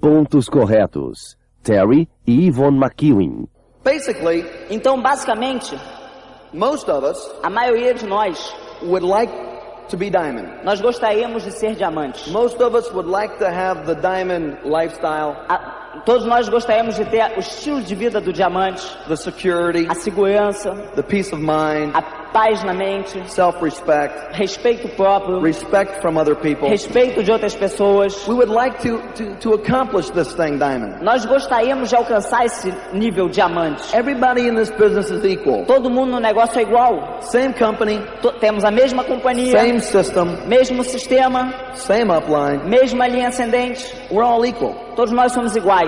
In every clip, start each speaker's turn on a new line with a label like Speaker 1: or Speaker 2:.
Speaker 1: Pontos corretos. Terry e Yvone Mcewen.
Speaker 2: Basically,
Speaker 3: Então, basicamente,
Speaker 2: most of us
Speaker 3: a maioria de nós
Speaker 2: to be diamond.
Speaker 3: Nós gostaríamos de ser diamantes.
Speaker 2: Most of us would like to have the diamond lifestyle,
Speaker 3: Todos nós gostaríamos de ter o estilo de vida do diamante,
Speaker 2: the security,
Speaker 3: a segurança,
Speaker 2: the peace of mind,
Speaker 3: a paz na mente,
Speaker 2: self-respect,
Speaker 3: respeito próprio,
Speaker 2: respect from other people.
Speaker 3: respeito de outras pessoas.
Speaker 2: We would like to accomplish this thing, diamond.
Speaker 3: Nós gostaríamos de alcançar esse nível diamante.
Speaker 2: Everybody in this business is equal.
Speaker 3: Todo mundo no negócio é igual.
Speaker 2: Same company,
Speaker 3: Temos a mesma companhia,
Speaker 2: same system,
Speaker 3: mesmo sistema,
Speaker 2: same upline.
Speaker 3: mesma linha ascendente.
Speaker 2: We're all equal.
Speaker 3: Todos nós somos iguais.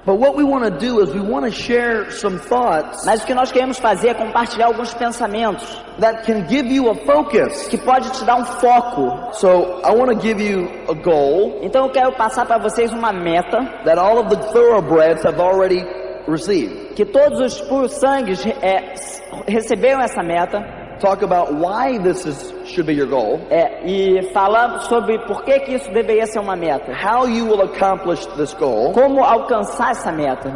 Speaker 2: But what we want to do is we want to share some thoughts
Speaker 3: Mas o que nós queremos fazer é compartilhar alguns pensamentos
Speaker 2: that can give you a focus.
Speaker 3: que pode te dar um foco.
Speaker 2: So I want to give you a goal
Speaker 3: Então eu quero passar para vocês uma meta
Speaker 2: that all of the thoroughbreds have already received.
Speaker 3: que todos os puros sangues receberam essa meta.
Speaker 2: Talk about why should be your goal.
Speaker 3: E falamos sobre por que isso deveria ser uma meta.
Speaker 2: How you will accomplish this goal.
Speaker 3: Como alcançar essa meta.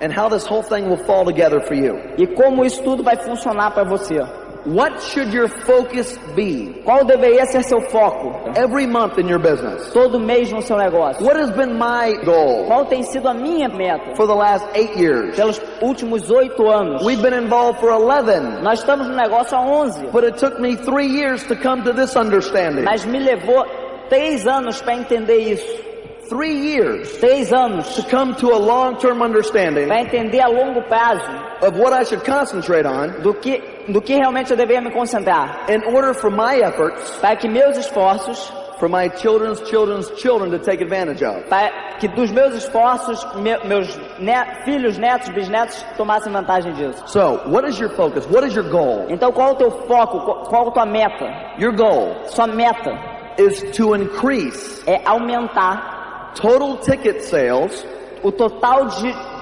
Speaker 2: And how this whole thing will fall together for you.
Speaker 3: E como isso tudo vai funcionar para você.
Speaker 2: What should your focus be?
Speaker 3: Qual deveria ser seu foco?
Speaker 2: Every month in your business.
Speaker 3: Todo mês no seu negócio.
Speaker 2: What has been my goal?
Speaker 3: Qual tem sido a minha meta?
Speaker 2: For the last 8 years.
Speaker 3: Pelos últimos 8 anos.
Speaker 2: We've been involved for 11.
Speaker 3: Nós estamos no negócio há 11.
Speaker 2: But it took me 3 years to come to this understanding.
Speaker 3: Mas me levou 3 anos para entender isso.
Speaker 2: 3 years
Speaker 3: 3 anos
Speaker 2: to come to a long-term understanding
Speaker 3: para entender a longo prazo
Speaker 2: of what I should concentrate on
Speaker 3: do que realmente eu deveria me concentrar,
Speaker 2: in order for my efforts,
Speaker 3: para que meus esforços,
Speaker 2: for my children's children to take advantage of.
Speaker 3: para que dos meus esforços meus filhos, netos, bisnetos tomassem vantagem disso.
Speaker 2: So, what is your focus? What is your goal?
Speaker 3: Então qual é o teu foco? Qual é a tua meta?
Speaker 2: Your goal
Speaker 3: Sua meta
Speaker 2: is to increase
Speaker 3: é aumentar
Speaker 2: total ticket sales
Speaker 3: o total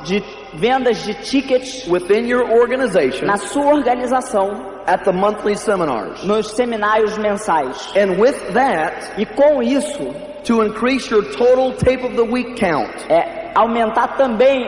Speaker 3: de vendas de tickets
Speaker 2: within your organization
Speaker 3: na sua organização
Speaker 2: at the monthly seminars.
Speaker 3: nos seminários mensais.
Speaker 2: And with that,
Speaker 3: E com isso,
Speaker 2: to increase your total tape of the week count.
Speaker 3: Aumentar também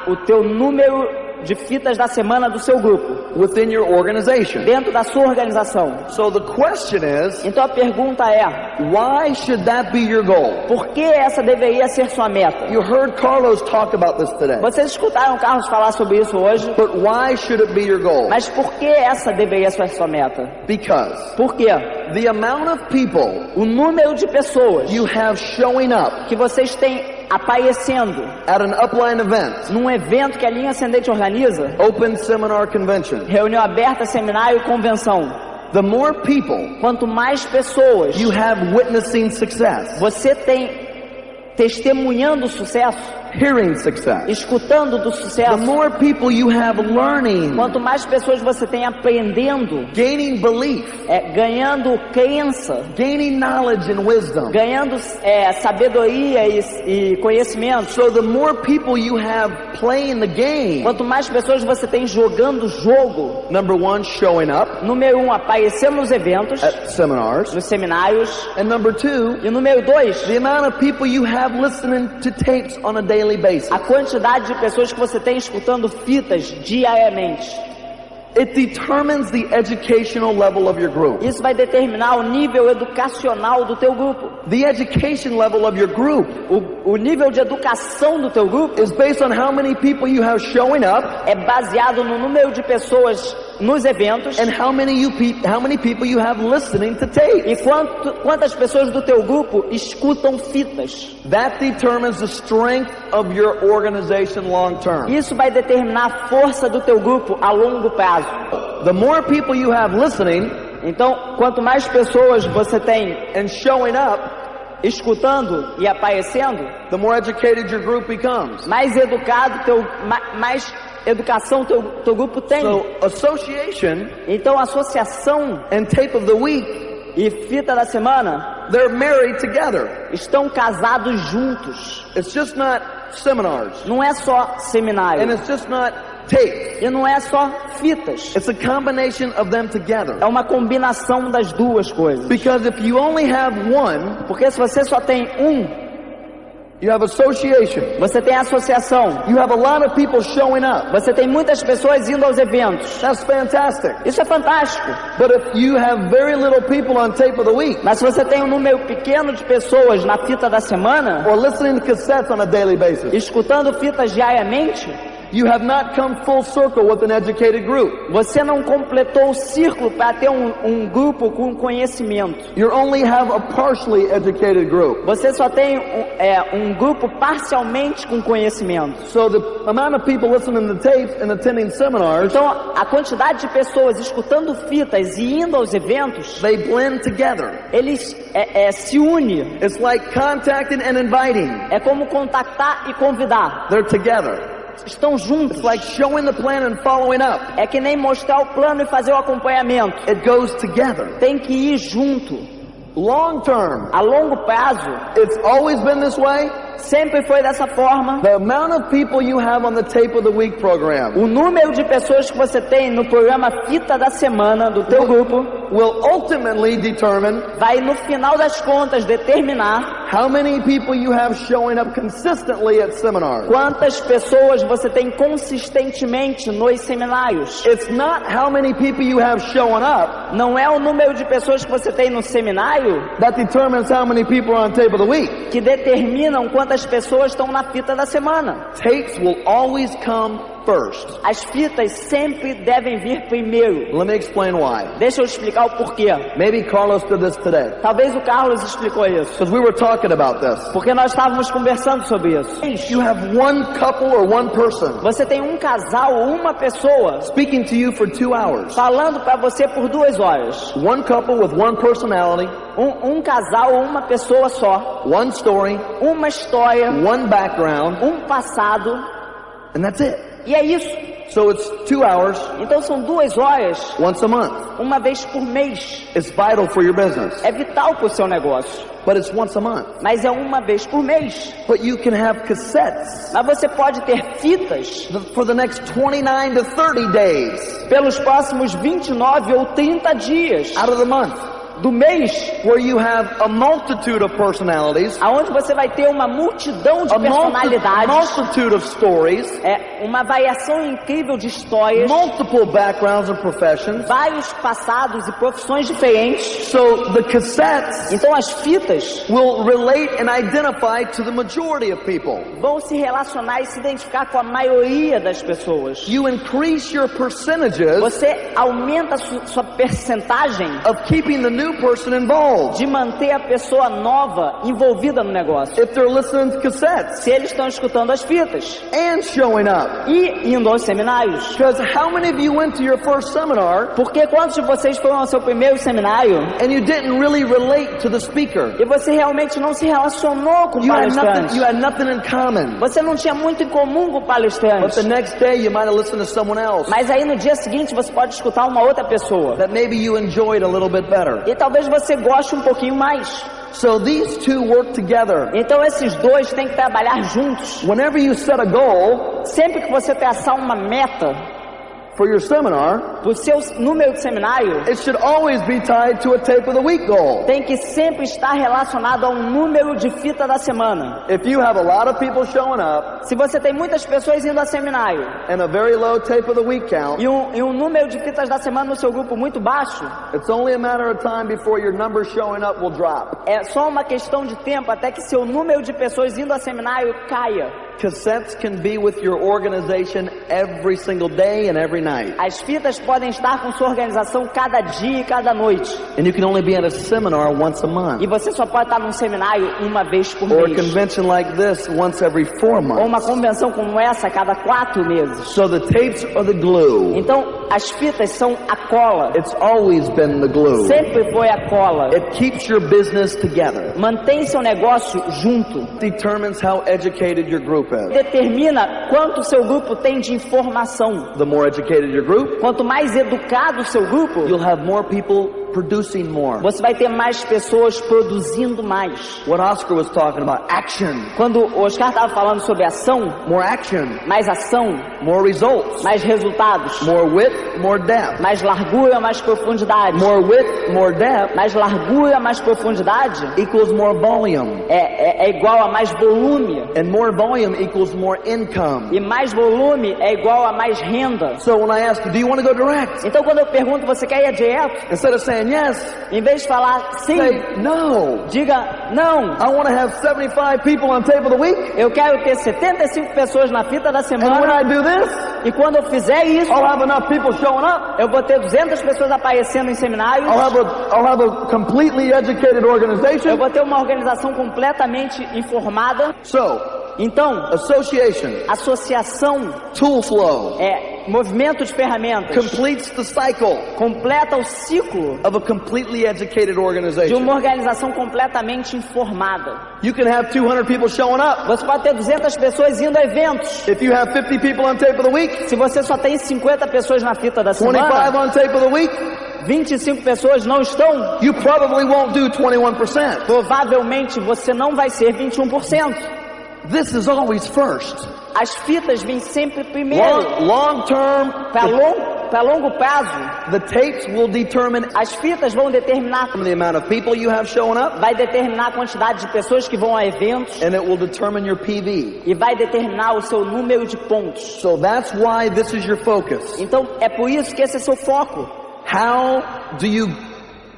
Speaker 3: o teu número de fitas da semana do seu grupo
Speaker 2: within your organization.
Speaker 3: dentro da sua organização.
Speaker 2: So the question is,
Speaker 3: então a pergunta é:
Speaker 2: why should that be your goal?
Speaker 3: Por que essa deveria ser sua meta?
Speaker 2: You heard Carlos talk about this today.
Speaker 3: Vocês escutaram o Carlos falar sobre isso hoje?
Speaker 2: But why should it be your goal?
Speaker 3: Mas por que essa deveria ser sua meta?
Speaker 2: Because
Speaker 3: Por quê?
Speaker 2: the amount of people
Speaker 3: O número de pessoas
Speaker 2: you have showing up
Speaker 3: que vocês têm aparecendo
Speaker 2: at an upline event,
Speaker 3: num evento que a linha ascendente organiza,
Speaker 2: open seminar convention,
Speaker 3: reunião aberta, seminário e convenção.
Speaker 2: the more people
Speaker 3: Quanto mais pessoas
Speaker 2: you have witnessing success,
Speaker 3: você tem testemunhando o sucesso,
Speaker 2: hearing success,
Speaker 3: escutando do
Speaker 2: the
Speaker 3: sucesso,
Speaker 2: more people you have learning,
Speaker 3: quanto mais pessoas você tem aprendendo,
Speaker 2: gaining belief,
Speaker 3: ganhando crença,
Speaker 2: gaining knowledge and wisdom.
Speaker 3: ganhando sabedoria e conhecimento.
Speaker 2: So the more people you have playing the game,
Speaker 3: Quanto mais pessoas você tem jogando o jogo,
Speaker 2: number 1, showing up
Speaker 3: número 1, aparecendo nos eventos,
Speaker 2: at seminars,
Speaker 3: nos seminários,
Speaker 2: and number 2,
Speaker 3: e número 2,
Speaker 2: the amount of people you have listening to tapes on a daily basis.
Speaker 3: a quantidade de pessoas que você tem escutando fitas diariamente.
Speaker 2: It determines the educational level of your group.
Speaker 3: Isso vai determinar o nível educacional do teu grupo.
Speaker 2: The education level of your group
Speaker 3: O nível de educação do teu grupo
Speaker 2: is based on how many people you have showing up
Speaker 3: é baseado no número de pessoas nos eventos
Speaker 2: and how many people you have listening to tapes.
Speaker 3: e quantas pessoas do teu grupo escutam fitas.
Speaker 2: That determines the strength of your organization long term.
Speaker 3: Isso vai determinar a força do teu grupo a longo prazo.
Speaker 2: The more people you have listening
Speaker 3: Então, quanto mais pessoas você tem
Speaker 2: and showing up,
Speaker 3: escutando e aparecendo,
Speaker 2: the more educated your group becomes.
Speaker 3: mais educação teu grupo tem.
Speaker 2: So association
Speaker 3: Então, associação
Speaker 2: and tape of the week,
Speaker 3: e fita da semana
Speaker 2: they're married together.
Speaker 3: estão casados juntos.
Speaker 2: It's just not seminars,
Speaker 3: Não é só seminário.
Speaker 2: and it's just not tape.
Speaker 3: E não é só fitas.
Speaker 2: It's a combination of them together.
Speaker 3: É uma combinação das duas coisas.
Speaker 2: Because if you only have one,
Speaker 3: Porque se você só tem um,
Speaker 2: You have association.
Speaker 3: Você tem associação.
Speaker 2: You have a lot of people showing up.
Speaker 3: Você tem muitas pessoas indo aos eventos.
Speaker 2: That's fantastic.
Speaker 3: Isso é fantástico.
Speaker 2: But if you have very little people on tape of the week,
Speaker 3: Mas se você tem um número pequeno de pessoas na fita da semana,
Speaker 2: or listening to cassettes on a daily basis,
Speaker 3: escutando fitas diariamente,
Speaker 2: you have not come full circle with an educated group.
Speaker 3: você não completou o círculo para ter um grupo com conhecimento.
Speaker 2: You only have a partially educated group.
Speaker 3: Você só tem um grupo parcialmente com conhecimento.
Speaker 2: So the amount of people listening to tapes and attending seminars,
Speaker 3: Então, a quantidade de pessoas escutando fitas e indo aos eventos,
Speaker 2: they blend together.
Speaker 3: eles se unem.
Speaker 2: It's like contacting and inviting.
Speaker 3: É como contactar e convidar.
Speaker 2: They're together.
Speaker 3: Estão juntos.
Speaker 2: It's like showing the plan and following up.
Speaker 3: É que nem mostrar o plano e fazer o acompanhamento.
Speaker 2: It goes together.
Speaker 3: Tem que ir junto.
Speaker 2: Long term,
Speaker 3: A longo prazo,
Speaker 2: it's always been this way.
Speaker 3: sempre foi dessa forma.
Speaker 2: The amount of people you have on the Tape of the Week program
Speaker 3: O número de pessoas que você tem no programa Fita da Semana do teu grupo
Speaker 2: will ultimately determine
Speaker 3: vai, no final das contas, determinar
Speaker 2: how many people you have showing up consistently at seminars.
Speaker 3: quantas pessoas você tem consistentemente nos seminários.
Speaker 2: It's not how many people you have showing up
Speaker 3: Não é o número de pessoas que você tem no seminário
Speaker 2: that determines how many people are on Tape of the Week.
Speaker 3: que determinam quantas pessoas estão na fita da semana.
Speaker 2: Tapes will always come first.
Speaker 3: As fitas sempre devem vir primeiro.
Speaker 2: Let me explain why.
Speaker 3: Deixa eu explicar o porquê.
Speaker 2: Maybe Carlos did this today,
Speaker 3: Talvez o Carlos explicou isso,
Speaker 2: because we were talking about this.
Speaker 3: porque nós estávamos conversando sobre isso.
Speaker 2: You have one couple or one person
Speaker 3: Você tem um casal ou uma pessoa
Speaker 2: speaking to you for 2 hours.
Speaker 3: falando para você por 2 horas.
Speaker 2: One couple with one personality,
Speaker 3: Um casal ou uma pessoa só,
Speaker 2: one story,
Speaker 3: uma história,
Speaker 2: one background,
Speaker 3: um passado,
Speaker 2: and that's it.
Speaker 3: e é isso.
Speaker 2: So it's 2 hours
Speaker 3: Então são 2 horas,
Speaker 2: once a month.
Speaker 3: uma vez por mês.
Speaker 2: It's vital for your business,
Speaker 3: É vital para o seu negócio,
Speaker 2: but it's once a month.
Speaker 3: mas é uma vez por mês.
Speaker 2: But you can have cassettes
Speaker 3: Mas você pode ter fitas
Speaker 2: for the next 29 to 30 days
Speaker 3: pelos próximos 29 ou 30 dias
Speaker 2: out of the month,
Speaker 3: do mês,
Speaker 2: where you have a multitude of personalities,
Speaker 3: aonde você vai ter uma multidão de
Speaker 2: a
Speaker 3: personalidades,
Speaker 2: multitude of stories,
Speaker 3: uma variação incrível de histórias,
Speaker 2: multiple backgrounds and professions.
Speaker 3: vários passados e profissões diferentes.
Speaker 2: So the cassettes
Speaker 3: Então as fitas
Speaker 2: will relate and identify to the majority of people.
Speaker 3: vão se relacionar e se identificar com a maioria das pessoas.
Speaker 2: You increase your percentages
Speaker 3: Você aumenta a sua percentagem
Speaker 2: of keeping the new person involved
Speaker 3: de manter a pessoa nova envolvida no negócio.
Speaker 2: if they're listening to cassettes
Speaker 3: Se eles estão escutando as fitas
Speaker 2: and showing up.
Speaker 3: e indo aos seminários.
Speaker 2: Because how many of you went to your first seminar
Speaker 3: Porque quantos de vocês foram ao seu primeiro seminário
Speaker 2: and you didn't really relate to the speaker?
Speaker 3: e você realmente não se relacionou com o
Speaker 2: You had
Speaker 3: palestrante?
Speaker 2: nothing in common.
Speaker 3: Você não tinha muito em comum com o
Speaker 2: But
Speaker 3: palestrante.
Speaker 2: the next day you might have listened to someone else
Speaker 3: Mas aí no dia seguinte você pode escutar uma outra pessoa.
Speaker 2: that maybe you enjoyed a little bit better.
Speaker 3: E talvez você goste um pouquinho mais.
Speaker 2: So these two work together.
Speaker 3: Então esses dois têm que trabalhar juntos.
Speaker 2: Whenever you set a goal
Speaker 3: Sempre que você traçar uma meta
Speaker 2: for your seminar,
Speaker 3: para o seu número de seminário,
Speaker 2: it should always be tied to a tape of the week goal.
Speaker 3: tem que sempre estar relacionado a um número de fita da semana.
Speaker 2: If you have a lot of people showing up
Speaker 3: Se você tem muitas pessoas indo a seminário
Speaker 2: and a very low tape of the week count,
Speaker 3: e um número de fitas da semana no seu grupo muito baixo,
Speaker 2: it's only a matter of time before your numbers showing up will drop.
Speaker 3: é só uma questão de tempo até que seu número de pessoas indo a seminário caia.
Speaker 2: Cassettes can be with your organization every single day and every night.
Speaker 3: As fitas podem estar com sua organização cada dia e cada noite.
Speaker 2: And you can only be at a seminar once a month.
Speaker 3: E você só pode estar num seminário uma vez por
Speaker 2: Or a
Speaker 3: mês.
Speaker 2: convention like this once every 4
Speaker 3: Ou uma
Speaker 2: months.
Speaker 3: convenção como essa a cada 4 meses.
Speaker 2: So the tapes are the glue.
Speaker 3: Então, as fitas são a cola.
Speaker 2: It's always been the glue.
Speaker 3: Sempre foi a cola.
Speaker 2: It keeps your business together.
Speaker 3: Mantém seu negócio junto.
Speaker 2: Determines how educated your group is.
Speaker 3: Determina quanto seu grupo tem de informação.
Speaker 2: The more educated your group,
Speaker 3: Quanto mais educado o seu grupo,
Speaker 2: you'll have more people producing more.
Speaker 3: Você vai ter mais pessoas produzindo mais.
Speaker 2: What Oscar was talking about, action.
Speaker 3: Quando o Oscar estava falando sobre ação,
Speaker 2: More action,
Speaker 3: mais ação,
Speaker 2: more results.
Speaker 3: mais resultados,
Speaker 2: More width, more depth.
Speaker 3: mais largura, mais profundidade.
Speaker 2: More width, more depth
Speaker 3: Mais largura, mais profundidade
Speaker 2: equals more volume.
Speaker 3: é igual a mais volume.
Speaker 2: And more volume equals more income.
Speaker 3: E mais volume é igual a mais renda.
Speaker 2: So when I ask you, do you want to go direct?
Speaker 3: Então quando eu pergunto, você quer ir direto?
Speaker 2: Instead of saying yes,
Speaker 3: Em vez de falar sim,
Speaker 2: say no.
Speaker 3: diga não.
Speaker 2: I want to have 75 people on tape of the week.
Speaker 3: Eu quero ter 75 pessoas na fita da
Speaker 2: And when
Speaker 3: semana.
Speaker 2: I do this,
Speaker 3: E quando eu fizer isso,
Speaker 2: I'll have enough people showing up.
Speaker 3: eu vou ter 200 pessoas aparecendo em seminários.
Speaker 2: I'll have a completely educated
Speaker 3: Eu
Speaker 2: organization.
Speaker 3: vou ter uma organização completamente informada.
Speaker 2: So,
Speaker 3: Então,
Speaker 2: association,
Speaker 3: associação
Speaker 2: tool flow,
Speaker 3: movimento de ferramentas,
Speaker 2: completes the cycle
Speaker 3: completa o ciclo
Speaker 2: of a completely educated
Speaker 3: de
Speaker 2: organization.
Speaker 3: uma organização completamente informada.
Speaker 2: You can have 200 people showing up.
Speaker 3: Você pode ter 200 pessoas indo a eventos.
Speaker 2: If you have 50 people on tape of the week,
Speaker 3: Se você só tem 50 pessoas na fita da
Speaker 2: 25
Speaker 3: semana,
Speaker 2: on tape of the week,
Speaker 3: 25 pessoas não estão,
Speaker 2: you probably won't do 21%.
Speaker 3: provavelmente você não vai ser 21%.
Speaker 2: This is always first.
Speaker 3: As fitas vêm sempre primeiro.
Speaker 2: Long term,
Speaker 3: Para longo prazo,
Speaker 2: the tapes will determine
Speaker 3: as fitas vão determinar,
Speaker 2: the amount of people you have showing up,
Speaker 3: vai determinar a quantidade de pessoas que vão a eventos
Speaker 2: and it will determine your PV.
Speaker 3: e vai determinar o seu número de pontos.
Speaker 2: So that's why this is your focus.
Speaker 3: Então é por isso que esse é seu foco.
Speaker 2: How do you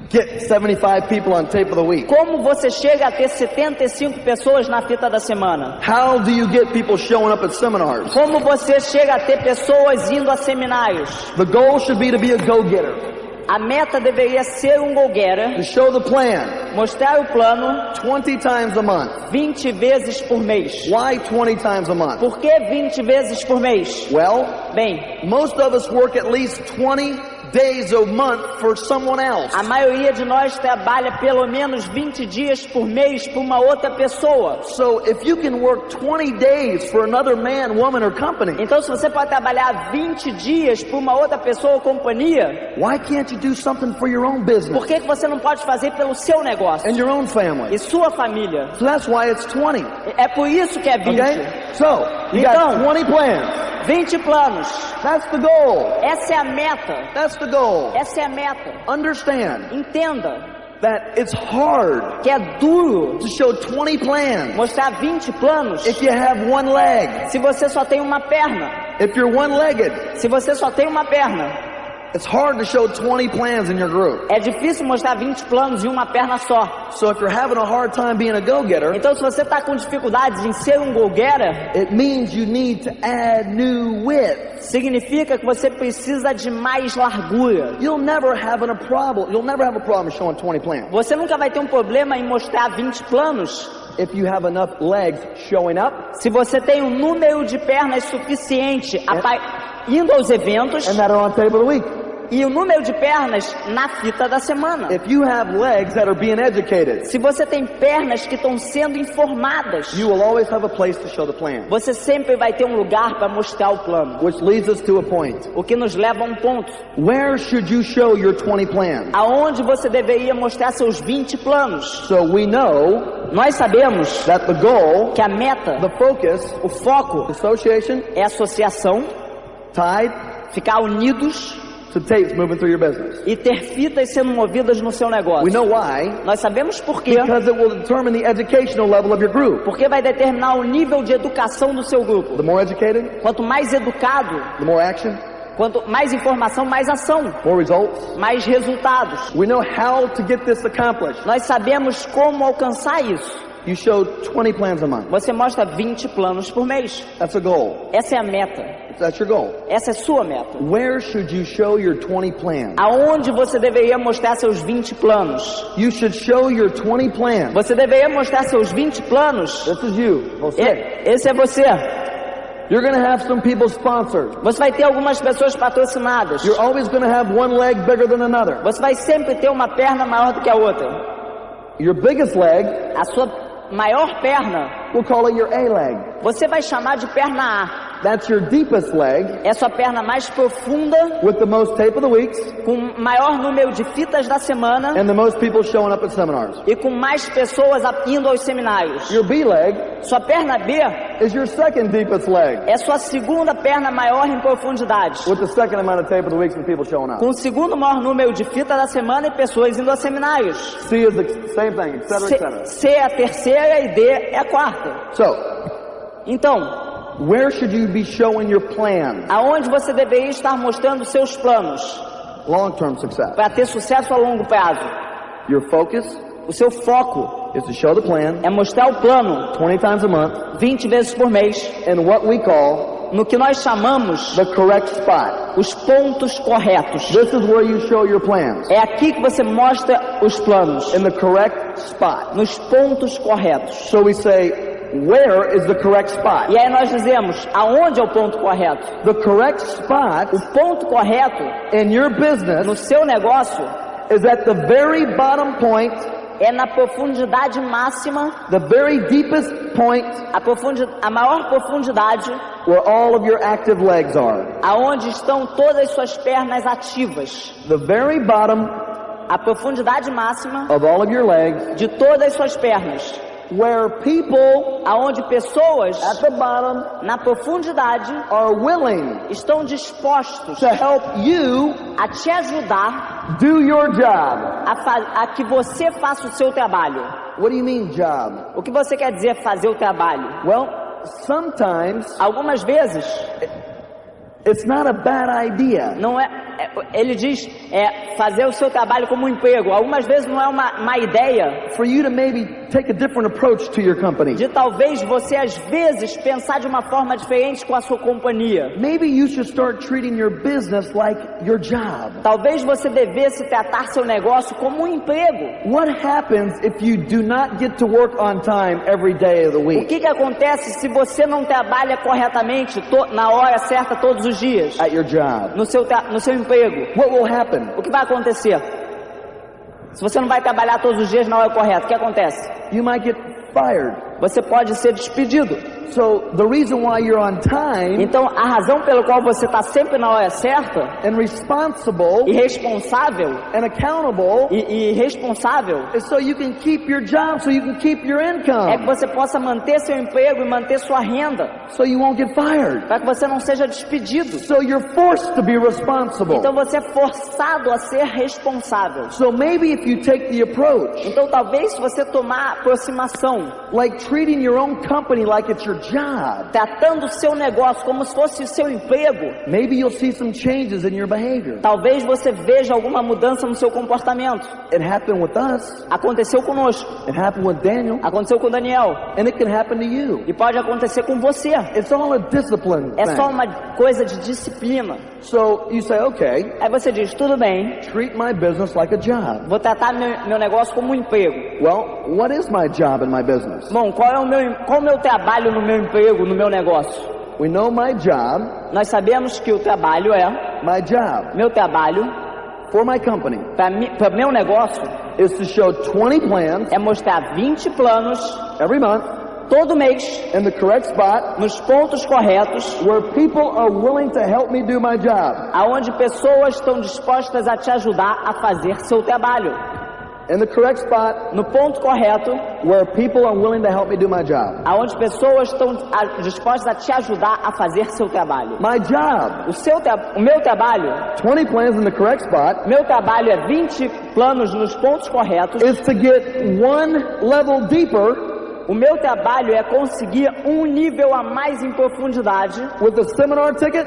Speaker 2: get 75 people on tape of the week?
Speaker 3: Como você chega a ter 75 pessoas na fita da semana?
Speaker 2: How do you get people showing up at seminars?
Speaker 3: Como você chega a ter pessoas indo a seminários?
Speaker 2: The goal should be to be a go-getter,
Speaker 3: A meta deveria ser um go-getter,
Speaker 2: to show the plan
Speaker 3: mostrar o plano
Speaker 2: 20 times a month.
Speaker 3: 20 vezes por mês.
Speaker 2: Why 20 times a month?
Speaker 3: Por que 20 vezes por mês?
Speaker 2: Well,
Speaker 3: Bem,
Speaker 2: most of us work at least 20 days a month for someone else.
Speaker 3: a maioria de nós trabalha pelo menos 20 dias por mês para uma outra pessoa.
Speaker 2: So if you can work 20 days for another man, woman, or company,
Speaker 3: Então, se você pode trabalhar 20 dias para uma outra pessoa ou companhia,
Speaker 2: why can't you do something for your own business
Speaker 3: por que você não pode fazer pelo seu negócio
Speaker 2: and your own family?
Speaker 3: e sua família?
Speaker 2: So that's why it's 20.
Speaker 3: É por isso que é 20.
Speaker 2: Okay? So, you
Speaker 3: Então,
Speaker 2: got 20 plans.
Speaker 3: 20 planos.
Speaker 2: That's the goal.
Speaker 3: Essa é a meta.
Speaker 2: That's the goal.
Speaker 3: Essa é a meta.
Speaker 2: Understand
Speaker 3: Entenda
Speaker 2: that it's hard
Speaker 3: que é duro
Speaker 2: to show 20 plans
Speaker 3: mostrar 20 planos
Speaker 2: if you have one leg.
Speaker 3: se você só tem uma perna.
Speaker 2: If you're one-legged,
Speaker 3: Se você só tem uma perna,
Speaker 2: it's hard to show 20 plans in your group.
Speaker 3: é difícil mostrar 20 planos em uma perna só.
Speaker 2: So if you're having a hard time being a go-getter,
Speaker 3: Então, se você está com dificuldades em ser um go-getter,
Speaker 2: it means you need to add new width.
Speaker 3: significa que você precisa de mais largura.
Speaker 2: You'll never have a problem showing 20 plans
Speaker 3: Você nunca vai ter um problema em mostrar 20 planos
Speaker 2: if you have enough legs showing up
Speaker 3: se você tem um número de pernas suficiente indo aos eventos
Speaker 2: and that are on tape of the week.
Speaker 3: e o número de pernas na fita da semana.
Speaker 2: If you have legs that are being educated,
Speaker 3: Se você tem pernas que estão sendo informadas,
Speaker 2: you will always have a place to show the plan.
Speaker 3: você sempre vai ter um lugar para mostrar o plano.
Speaker 2: Which leads us to a point.
Speaker 3: O que nos leva a um ponto.
Speaker 2: Where should you show your 20 plans?
Speaker 3: Aonde você deveria mostrar seus 20 planos?
Speaker 2: So we know
Speaker 3: Nós sabemos
Speaker 2: that the goal,
Speaker 3: que a meta,
Speaker 2: the focus,
Speaker 3: o foco,
Speaker 2: association,
Speaker 3: é associação,
Speaker 2: tied
Speaker 3: ficar unidos
Speaker 2: to tapes moving through your business.
Speaker 3: e ter fitas sendo movidas no seu
Speaker 2: We
Speaker 3: negócio.
Speaker 2: know why.
Speaker 3: Nós sabemos por quê.
Speaker 2: Because it will determine the educational level of your group.
Speaker 3: Porque vai determinar o nível de educação do seu grupo.
Speaker 2: The more educated,
Speaker 3: Quanto mais educado,
Speaker 2: the more action,
Speaker 3: quanto mais informação, mais ação,
Speaker 2: more results.
Speaker 3: mais resultados.
Speaker 2: We know how to get this accomplished.
Speaker 3: Nós sabemos como alcançar isso.
Speaker 2: You show 20 plans a month.
Speaker 3: Você mostra 20 planos por mês.
Speaker 2: That's a goal.
Speaker 3: Essa é a meta.
Speaker 2: That's your goal.
Speaker 3: Essa é a sua meta.
Speaker 2: Where should you show your 20 plans?
Speaker 3: Aonde você deveria mostrar seus 20 planos?
Speaker 2: You should show your 20 plans.
Speaker 3: Você deveria mostrar seus 20 planos.
Speaker 2: This is you. Você.
Speaker 3: Esse é você.
Speaker 2: You're going to have some people sponsored.
Speaker 3: Você vai ter algumas pessoas patrocinadas.
Speaker 2: You're always going to have one leg bigger than another.
Speaker 3: Você vai sempre ter uma perna maior do que a outra.
Speaker 2: Your biggest leg,
Speaker 3: A sua maior perna,
Speaker 2: we'll call it your A leg.
Speaker 3: você vai chamar de perna A.
Speaker 2: That's your deepest leg,
Speaker 3: é sua perna mais profunda,
Speaker 2: with the most tape of the weeks,
Speaker 3: com maior número de fitas da semana
Speaker 2: and the most people showing up at seminars.
Speaker 3: e com mais pessoas indo aos seminários.
Speaker 2: Your B leg
Speaker 3: Sua perna B
Speaker 2: is your second deepest leg,
Speaker 3: é sua segunda perna maior em profundidade,
Speaker 2: with the second amount of tape of the weeks and people showing up.
Speaker 3: com o segundo maior número de fita da semana e pessoas indo aos seminários.
Speaker 2: C is the same thing, etc., etc.
Speaker 3: C é a terceira e D é a quarta.
Speaker 2: So,
Speaker 3: Então,
Speaker 2: where should you be showing your plan?
Speaker 3: aonde você deveria estar mostrando seus planos
Speaker 2: Long-term success.
Speaker 3: para ter sucesso a longo prazo?
Speaker 2: Your focus
Speaker 3: O seu foco
Speaker 2: is to show the plan
Speaker 3: é mostrar o plano
Speaker 2: 20 times a month
Speaker 3: 20 vezes por mês,
Speaker 2: in what we call
Speaker 3: no que nós chamamos
Speaker 2: the correct spot.
Speaker 3: os pontos corretos.
Speaker 2: This is where you show your plans,
Speaker 3: É aqui que você mostra os planos,
Speaker 2: in the correct spot.
Speaker 3: nos pontos corretos.
Speaker 2: So we say, where is the correct spot?
Speaker 3: E aí nós dizemos, aonde é o ponto correto?
Speaker 2: The correct spot
Speaker 3: O ponto correto
Speaker 2: in your business
Speaker 3: no seu negócio
Speaker 2: is at the very bottom point,
Speaker 3: é na profundidade máxima,
Speaker 2: the very deepest point
Speaker 3: a maior profundidade,
Speaker 2: where all of your active legs are.
Speaker 3: aonde estão todas as suas pernas ativas.
Speaker 2: The very bottom
Speaker 3: A profundidade máxima
Speaker 2: of all of your legs,
Speaker 3: de todas as suas pernas,
Speaker 2: where people
Speaker 3: aonde pessoas
Speaker 2: at the bottom
Speaker 3: na profundidade
Speaker 2: are willing
Speaker 3: estão dispostos
Speaker 2: to help you
Speaker 3: a te ajudar
Speaker 2: do your job.
Speaker 3: a que você faça o seu trabalho.
Speaker 2: What do you mean job?
Speaker 3: O que você quer dizer fazer o trabalho?
Speaker 2: Well, sometimes
Speaker 3: Algumas vezes
Speaker 2: it's not a bad idea
Speaker 3: não ele diz fazer o seu trabalho como um emprego. Algumas vezes não é uma má ideia
Speaker 2: for you to maybe take a different approach to your company.
Speaker 3: de talvez você às vezes pensar de uma forma diferente com a sua companhia.
Speaker 2: Maybe you should start treating your business like your job.
Speaker 3: Talvez você devesse tratar seu negócio como um emprego.
Speaker 2: What happens if you do not get to work on time every day of the
Speaker 3: O
Speaker 2: week
Speaker 3: que acontece se você não trabalha corretamente na hora certa todos os dias
Speaker 2: at your job?
Speaker 3: no seu emprego?
Speaker 2: What will happen?
Speaker 3: O que vai acontecer? Se você não vai trabalhar todos os dias na hora correta, o que acontece?
Speaker 2: You might get fired.
Speaker 3: Você pode ser despedido.
Speaker 2: So the reason why you're on time
Speaker 3: Então, a razão pela qual você está sempre na hora certa
Speaker 2: and responsible
Speaker 3: e responsável
Speaker 2: and accountable
Speaker 3: e responsável
Speaker 2: is so you can keep your job, so you can keep your
Speaker 3: é que
Speaker 2: income,
Speaker 3: você possa manter seu emprego e manter sua renda,
Speaker 2: so you won't get fired.
Speaker 3: para que você não seja despedido.
Speaker 2: So you're forced to be responsible.
Speaker 3: Então você é forçado a ser responsável.
Speaker 2: So maybe if you take the approach
Speaker 3: Então talvez se você tomar a aproximação,
Speaker 2: like treating your own company like it's your job,
Speaker 3: tratando o seu negócio como se fosse o seu emprego,
Speaker 2: maybe you'll see some changes in your behavior.
Speaker 3: talvez você veja alguma mudança no seu comportamento.
Speaker 2: It happened with us.
Speaker 3: Aconteceu conosco,
Speaker 2: It happened with Daniel.
Speaker 3: aconteceu com Daniel
Speaker 2: And it can happen to you.
Speaker 3: e pode acontecer com você.
Speaker 2: It's all a discipline
Speaker 3: É só
Speaker 2: thing.
Speaker 3: uma coisa de disciplina.
Speaker 2: So you say, okay,
Speaker 3: Aí você diz, tudo bem,
Speaker 2: treat my business like a job.
Speaker 3: vou tratar meu negócio como um emprego.
Speaker 2: Well, what is my job in my business?
Speaker 3: Bom, qual é o meu trabalho no meu emprego, no meu negócio?
Speaker 2: We know my job,
Speaker 3: Nós sabemos que o trabalho
Speaker 2: my job
Speaker 3: meu trabalho,
Speaker 2: for my company
Speaker 3: para meu negócio,
Speaker 2: is to show 20 plans
Speaker 3: é mostrar 20 planos
Speaker 2: every month
Speaker 3: todo mês,
Speaker 2: in the correct spot
Speaker 3: nos pontos corretos,
Speaker 2: where people are willing to help me do my job.
Speaker 3: aonde pessoas estão dispostas a te ajudar a fazer seu trabalho.
Speaker 2: In the correct spot
Speaker 3: No ponto correto,
Speaker 2: where people are willing to help me do my job.
Speaker 3: aonde pessoas estão dispostas a te ajudar a fazer seu trabalho.
Speaker 2: My job,
Speaker 3: O meu trabalho,
Speaker 2: 20 plans in the correct spot,
Speaker 3: meu trabalho é 20 planos nos pontos corretos.
Speaker 2: is to get one level deeper
Speaker 3: O meu trabalho é conseguir um nível a mais em profundidade
Speaker 2: with a seminar ticket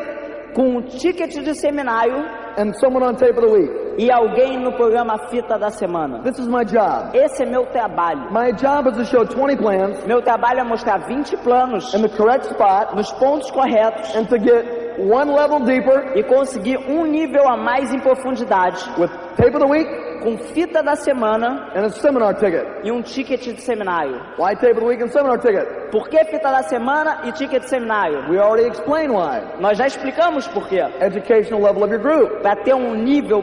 Speaker 3: com um ticket de seminário
Speaker 2: and someone on tape of the week.
Speaker 3: e alguém no programa Fita da Semana.
Speaker 2: This is my job.
Speaker 3: Esse é meu trabalho.
Speaker 2: My job is to show 20 plans
Speaker 3: Meu trabalho é mostrar 20 planos
Speaker 2: in the correct spot
Speaker 3: nos pontos corretos
Speaker 2: and to get one level deeper
Speaker 3: e conseguir um nível a mais em profundidade
Speaker 2: with tape of the week
Speaker 3: com fita da semana
Speaker 2: and a seminar ticket.
Speaker 3: e um ticket de seminário.
Speaker 2: Why tape of the week and seminar ticket?
Speaker 3: Por que fita da semana e ticket de seminário?
Speaker 2: We already explained why.
Speaker 3: Nós já explicamos por quê.
Speaker 2: Educational level of your group.
Speaker 3: Para ter um nível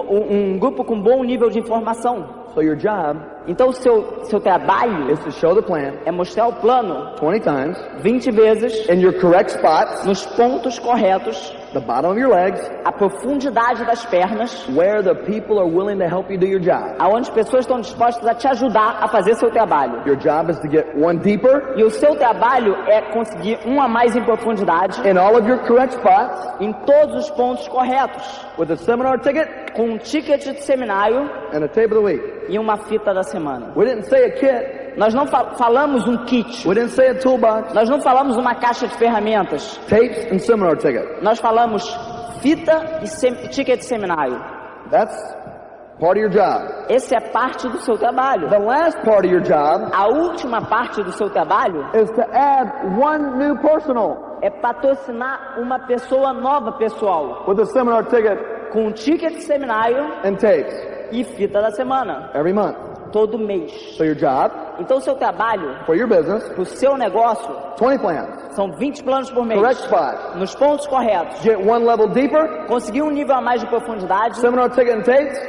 Speaker 3: um grupo com bom nível de informação.
Speaker 2: So your job
Speaker 3: Então seu trabalho
Speaker 2: is to show the plan
Speaker 3: é mostrar o plano
Speaker 2: 20 times
Speaker 3: 20 vezes
Speaker 2: in your correct spots,
Speaker 3: nos pontos corretos,
Speaker 2: the bottom of your legs,
Speaker 3: a profundidade das pernas,
Speaker 2: where the people are willing to help you do your job.
Speaker 3: aonde pessoas estão dispostas a te ajudar a fazer seu trabalho.
Speaker 2: Your job is to get one deeper
Speaker 3: E o seu trabalho é conseguir um a mais em profundidade
Speaker 2: in all of your correct spots
Speaker 3: em todos os pontos corretos,
Speaker 2: with a seminar ticket
Speaker 3: com um ticket de seminário
Speaker 2: and a tape of the week.
Speaker 3: e uma fita da semana.
Speaker 2: We didn't say a kit.
Speaker 3: Nós não falamos um kit,
Speaker 2: We didn't say a toolbox.
Speaker 3: nós não falamos uma caixa de ferramentas,
Speaker 2: Tapes and seminar ticket.
Speaker 3: nós falamos fita e ticket de seminário.
Speaker 2: That's part of your job.
Speaker 3: Esse é parte do seu trabalho.
Speaker 2: The last part of your job
Speaker 3: A última parte do seu trabalho
Speaker 2: is to add one new personal
Speaker 3: é patrocinar uma pessoa nova, pessoal,
Speaker 2: with a seminar ticket
Speaker 3: com um ticket de seminário
Speaker 2: and tapes
Speaker 3: e fita da semana,
Speaker 2: every month.
Speaker 3: todo mês.
Speaker 2: So your job
Speaker 3: Então seu trabalho,
Speaker 2: for your business,
Speaker 3: pro seu negócio,
Speaker 2: 20 plans,
Speaker 3: são 20 planos por mês,
Speaker 2: correct spot.
Speaker 3: nos pontos corretos.
Speaker 2: Get one level deeper,
Speaker 3: Conseguir um nível a mais de profundidade,
Speaker 2: seminar ticket and tapes,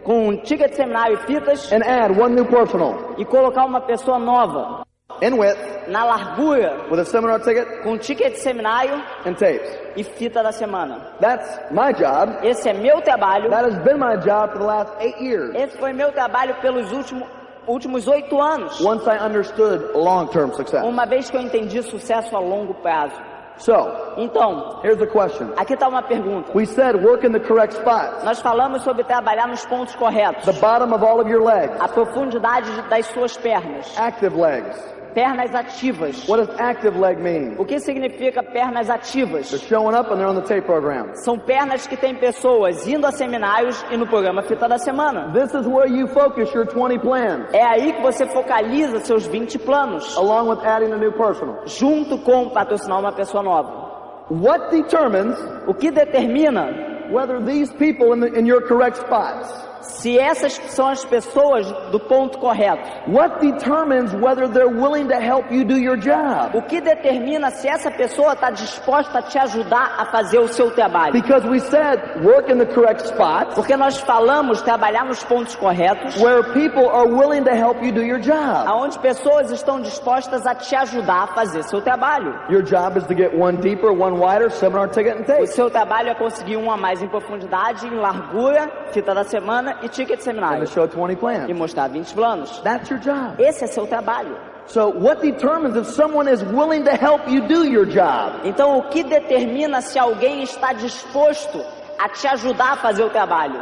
Speaker 3: com um ticket de seminário e fitas,
Speaker 2: and add one new personal
Speaker 3: e colocar uma pessoa nova
Speaker 2: in width
Speaker 3: na largura,
Speaker 2: with a seminar ticket
Speaker 3: com um ticket de seminário
Speaker 2: and tapes.
Speaker 3: e fita da semana.
Speaker 2: That's my job.
Speaker 3: Esse é meu trabalho.
Speaker 2: That has been my job for the last 8 years.
Speaker 3: Esse foi meu trabalho pelos últimos 8 anos.
Speaker 2: Once I understood long-term success.
Speaker 3: Uma vez que eu entendi sucesso a longo prazo.
Speaker 2: So,
Speaker 3: Então,
Speaker 2: here's the question.
Speaker 3: aqui está uma pergunta.
Speaker 2: We said work in the correct spots.
Speaker 3: Nós falamos sobre trabalhar nos pontos corretos.
Speaker 2: The bottom of all of your legs.
Speaker 3: A profundidade das suas pernas.
Speaker 2: Active legs.
Speaker 3: Pernas ativas.
Speaker 2: What does active leg mean?
Speaker 3: O que significa pernas ativas?
Speaker 2: They're showing up and they're on the tape program.
Speaker 3: São pernas que têm pessoas indo a seminários e no programa Fita da Semana.
Speaker 2: This is where you focus your 20 plans,
Speaker 3: É aí que você focaliza seus 20 planos,
Speaker 2: along with adding a new personal.
Speaker 3: junto com patrocinar uma pessoa nova.
Speaker 2: What determines
Speaker 3: O que determina
Speaker 2: whether these people in your correct spots?
Speaker 3: se essas são as pessoas do ponto correto?
Speaker 2: What determines whether they're willing to help you do your job?
Speaker 3: O que determina se essa pessoa está disposta a te ajudar a fazer o seu trabalho?
Speaker 2: Because we said work in the correct spots,
Speaker 3: Porque nós falamos trabalhar nos pontos corretos,
Speaker 2: where people are willing to help you do your job.
Speaker 3: aonde pessoas estão dispostas a te ajudar a fazer seu trabalho.
Speaker 2: Your job is to get one deeper, one wider, seminar ticket and
Speaker 3: O
Speaker 2: tape.
Speaker 3: seu trabalho é conseguir um a mais em profundidade, em largura, fita da semana e ticket de
Speaker 2: And
Speaker 3: seminário.
Speaker 2: to show 20
Speaker 3: E
Speaker 2: plans.
Speaker 3: mostrar 20 planos.
Speaker 2: That's your job.
Speaker 3: Esse é seu trabalho.
Speaker 2: So what determines if someone is willing to help you do your job?
Speaker 3: Então o que determina se alguém está disposto a te ajudar a fazer o trabalho?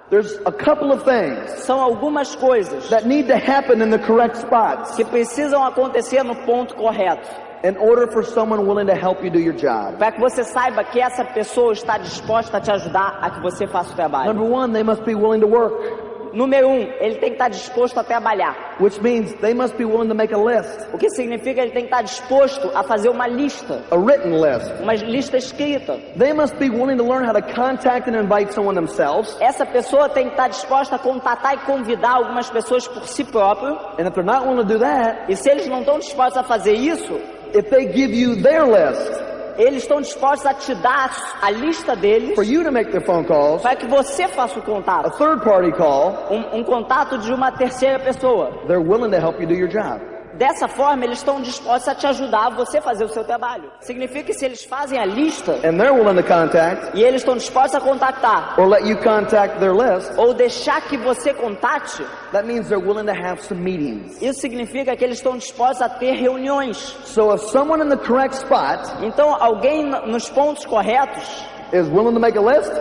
Speaker 2: There's a couple of things
Speaker 3: São algumas coisas
Speaker 2: that need to happen in the correct spots
Speaker 3: que precisam acontecer no ponto correto,
Speaker 2: in order for someone willing to help you do your job.
Speaker 3: para que você saiba que essa pessoa está disposta a te ajudar a que você faça o trabalho.
Speaker 2: Number one, they must be willing to work,
Speaker 3: Número 1, ele tem que estar disposto a trabalhar.
Speaker 2: which means they must be willing to make a list,
Speaker 3: O que significa que ele tem que estar disposto a fazer uma lista,
Speaker 2: a written list.
Speaker 3: uma lista escrita.
Speaker 2: They must be willing to learn how to contact and invite someone themselves.
Speaker 3: Essa pessoa tem que estar disposta a contatar e convidar algumas pessoas por si próprio.
Speaker 2: And if they're not willing to do that,
Speaker 3: E se eles não estão dispostos a fazer isso,
Speaker 2: if they give you their list
Speaker 3: eles estão dispostos a te dar a lista deles
Speaker 2: for you to make the phone calls,
Speaker 3: para que você faça o
Speaker 2: a
Speaker 3: contato.
Speaker 2: third party call,
Speaker 3: Um contato de uma terceira pessoa.
Speaker 2: they're willing to help you do your job.
Speaker 3: Dessa forma, eles estão dispostos a te ajudar a você fazer o seu trabalho. Significa que se eles fazem a lista
Speaker 2: And they're willing to contact
Speaker 3: e eles estão dispostos a contactar
Speaker 2: or let you contact their list,
Speaker 3: ou deixar que você contate,
Speaker 2: that means they're willing to have some meetings.
Speaker 3: isso significa que eles estão dispostos a ter reuniões.
Speaker 2: So if someone in the correct spot
Speaker 3: Então, alguém nos pontos corretos
Speaker 2: is willing to make a list,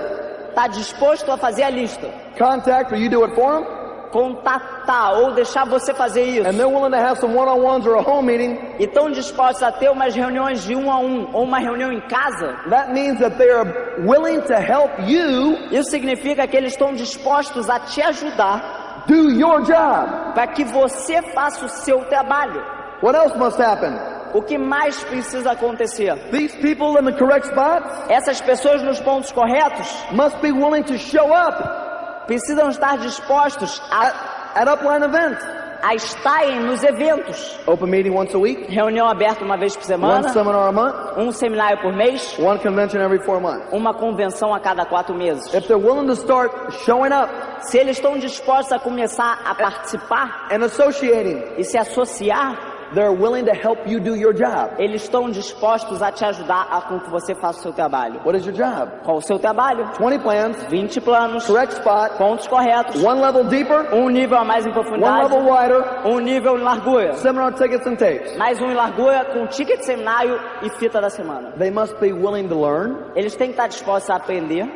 Speaker 3: está disposto a fazer a lista,
Speaker 2: contact or you do it for them,
Speaker 3: contatar ou deixar você fazer
Speaker 2: and
Speaker 3: isso,
Speaker 2: they're willing to have some one-on-ones or a home meeting,
Speaker 3: e estão dispostos a ter umas reuniões de 1 a 1 ou uma reunião em casa,
Speaker 2: that means that they are willing to help you
Speaker 3: isso significa que eles estão dispostos a te ajudar
Speaker 2: do your job.
Speaker 3: para que você faça o seu trabalho.
Speaker 2: What else must happen?
Speaker 3: O que mais precisa acontecer?
Speaker 2: These people in the correct spots
Speaker 3: Essas pessoas nos pontos corretos
Speaker 2: must be willing to show up
Speaker 3: precisam estar dispostos
Speaker 2: at upline events.
Speaker 3: a estarem nos eventos.
Speaker 2: Open meeting once a week,
Speaker 3: Reunião aberta uma vez por
Speaker 2: one
Speaker 3: semana,
Speaker 2: seminar a month,
Speaker 3: um seminário por mês,
Speaker 2: one convention every 4 months.
Speaker 3: uma convenção a cada 4 meses.
Speaker 2: If they're willing to start showing up
Speaker 3: Se eles estão dispostos a começar a participar
Speaker 2: and associating,
Speaker 3: e se associar,
Speaker 2: they're willing to help you do your job.
Speaker 3: eles estão dispostos a te ajudar a com que você faça o seu trabalho.
Speaker 2: What is your job?
Speaker 3: Qual o seu trabalho?
Speaker 2: 20 plans,
Speaker 3: 20 planos,
Speaker 2: correct spot,
Speaker 3: pontos corretos,
Speaker 2: one level deeper,
Speaker 3: um nível a mais em
Speaker 2: one
Speaker 3: profundidade,
Speaker 2: level wider,
Speaker 3: um nível em largura,
Speaker 2: seminar tickets and tapes.
Speaker 3: mais um em largura com ticket de seminário e fita da semana.
Speaker 2: They must be willing to learn,
Speaker 3: Eles têm que estar dispostos a aprender,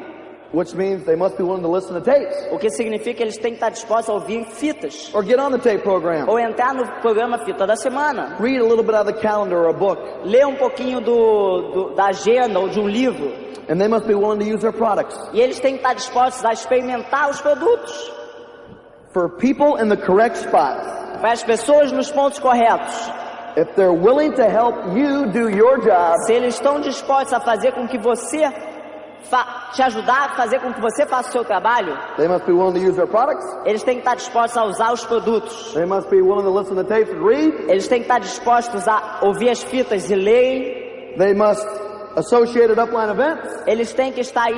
Speaker 2: which means they must be willing to listen to tapes
Speaker 3: o que significa que eles têm que estar dispostos a ouvir fitas
Speaker 2: or get on the tape program.
Speaker 3: ou entrar no programa Fita da Semana,
Speaker 2: Read a little bit out of the calendar or a book,
Speaker 3: ler um pouquinho da agenda ou de um livro,
Speaker 2: and they must be willing to use their products.
Speaker 3: e eles têm que estar dispostos a experimentar os produtos.
Speaker 2: For people in the correct spots,
Speaker 3: Para as pessoas nos pontos corretos,
Speaker 2: if they're willing to help you do your job,
Speaker 3: se eles estão dispostos a fazer com que você te ajudar a fazer com que você faça o seu trabalho,
Speaker 2: they must be willing to use their products.
Speaker 3: eles têm que estar dispostos a usar os produtos.
Speaker 2: They must be willing to listen to tapes and read.
Speaker 3: Eles têm que estar dispostos a ouvir as fitas e ler.
Speaker 2: They must associate at upline events,
Speaker 3: Eles têm que estar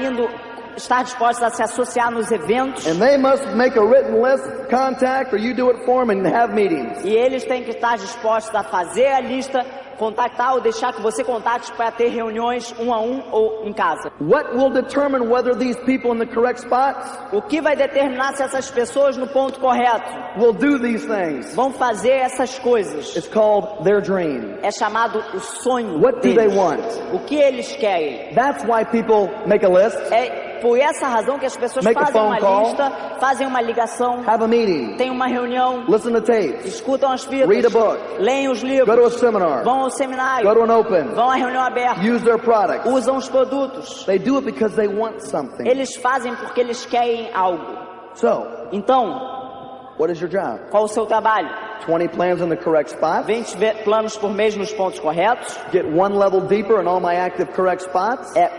Speaker 3: dispostos a se associar nos eventos.
Speaker 2: and they must make a written list, contact, or you do it for them and have meetings.
Speaker 3: E eles têm que estar dispostos a fazer a lista, contactar ou deixar que você contate para ter reuniões um a um ou em casa.
Speaker 2: What will determine whether these people in the correct spots
Speaker 3: O que vai determinar se essas pessoas no ponto correto
Speaker 2: will do these things?
Speaker 3: vão fazer essas coisas?
Speaker 2: It's called their dream.
Speaker 3: É chamado o sonho
Speaker 2: What do
Speaker 3: deles.
Speaker 2: they want?
Speaker 3: O que eles querem?
Speaker 2: That's why people make a list,
Speaker 3: É por essa razão que as pessoas
Speaker 2: Make a
Speaker 3: fazem uma
Speaker 2: phone call.
Speaker 3: lista, fazem uma ligação,
Speaker 2: have a meeting,
Speaker 3: têm uma reunião,
Speaker 2: listen to tapes,
Speaker 3: escutam as fitas,
Speaker 2: Read a book.
Speaker 3: leem os
Speaker 2: go to a
Speaker 3: livros,
Speaker 2: seminar,
Speaker 3: vão ao seminário,
Speaker 2: go to an open,
Speaker 3: vão à reunião aberta,
Speaker 2: use their products.
Speaker 3: usam os produtos.
Speaker 2: They do it because they want something.
Speaker 3: Eles fazem porque eles querem algo.
Speaker 2: So,
Speaker 3: Então,
Speaker 2: what is your job?
Speaker 3: qual o seu trabalho?
Speaker 2: 20 plans in the correct spots,
Speaker 3: 20 planos por mês nos pontos corretos.
Speaker 2: get one level deeper in all my active correct spots,
Speaker 3: É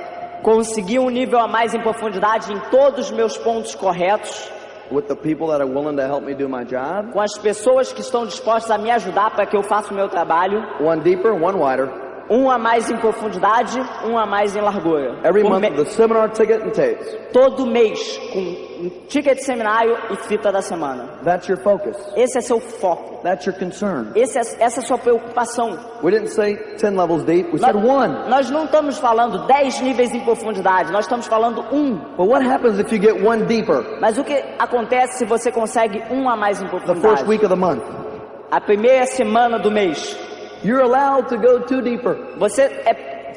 Speaker 3: conseguir um nível a mais em profundidade em todos os meus pontos corretos,
Speaker 2: with the people that are willing to help me do my job,
Speaker 3: com as pessoas que estão dispostas a me ajudar para que eu faça o meu trabalho.
Speaker 2: one deeper, one wider,
Speaker 3: Um a mais em profundidade, um a mais em largura.
Speaker 2: every
Speaker 3: Por
Speaker 2: month
Speaker 3: me-
Speaker 2: with a seminar ticket and tapes.
Speaker 3: Todo mês com um ticket de seminário e fita da semana.
Speaker 2: That's your focus.
Speaker 3: Esse é seu foco.
Speaker 2: That's your concern.
Speaker 3: Essa é a sua preocupação.
Speaker 2: We didn't say 10 levels deep, we said one.
Speaker 3: Nós não estamos falando 10 níveis em profundidade, nós estamos falando um.
Speaker 2: But what happens if you get one deeper
Speaker 3: Mas o que acontece se você consegue um a mais em
Speaker 2: the first
Speaker 3: profundidade?
Speaker 2: week of the month?
Speaker 3: A primeira semana do mês.
Speaker 2: You're allowed to go 2 deeper.
Speaker 3: Você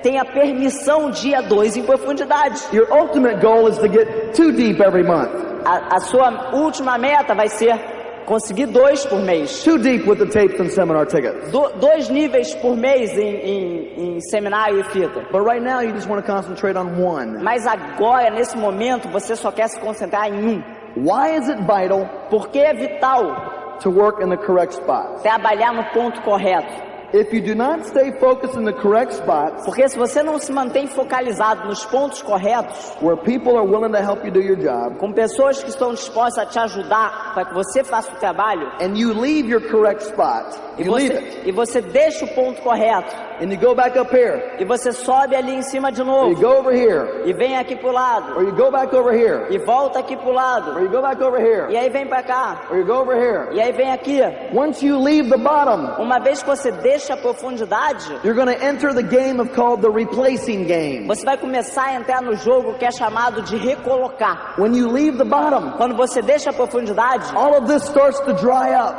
Speaker 3: tem a permissão de ir a 2 em profundidade.
Speaker 2: Your ultimate goal is to get 2 deep every month.
Speaker 3: A sua última meta vai ser conseguir 2 por mês.
Speaker 2: 2 deep with the tapes and seminar tickets.
Speaker 3: 2 níveis por mês em seminário e fita.
Speaker 2: But right now you just want to concentrate on one.
Speaker 3: Mas agora, nesse momento, você só quer se concentrar em um.
Speaker 2: Why is it vital
Speaker 3: Porque é vital
Speaker 2: to work in the correct spots?
Speaker 3: trabalhar no ponto correto.
Speaker 2: If you do not stay focused in the correct spots,
Speaker 3: Porque se você não se mantém focalizado nos pontos corretos,
Speaker 2: where people are willing to help you do your job,
Speaker 3: com pessoas que estão dispostas a te ajudar para que você faça o trabalho,
Speaker 2: and you leave your correct spot, you leave it,
Speaker 3: e você deixa o ponto correto,
Speaker 2: and you go back up here,
Speaker 3: e você sobe ali em cima de
Speaker 2: or you
Speaker 3: novo,
Speaker 2: go over here,
Speaker 3: e vem aqui pro lado,
Speaker 2: or you go back over here,
Speaker 3: e volta aqui pro
Speaker 2: or
Speaker 3: lado,
Speaker 2: you go back over here,
Speaker 3: e aí vem pra cá,
Speaker 2: or you go over here.
Speaker 3: e aí vem aqui.
Speaker 2: Once you leave the bottom,
Speaker 3: Uma vez que você deixa a profundidade,
Speaker 2: you're going to enter the game of called the replacing game.
Speaker 3: você vai começar a entrar no jogo que é chamado de recolocar.
Speaker 2: When you leave the bottom,
Speaker 3: Quando você deixa a profundidade,
Speaker 2: all of this starts to dry up,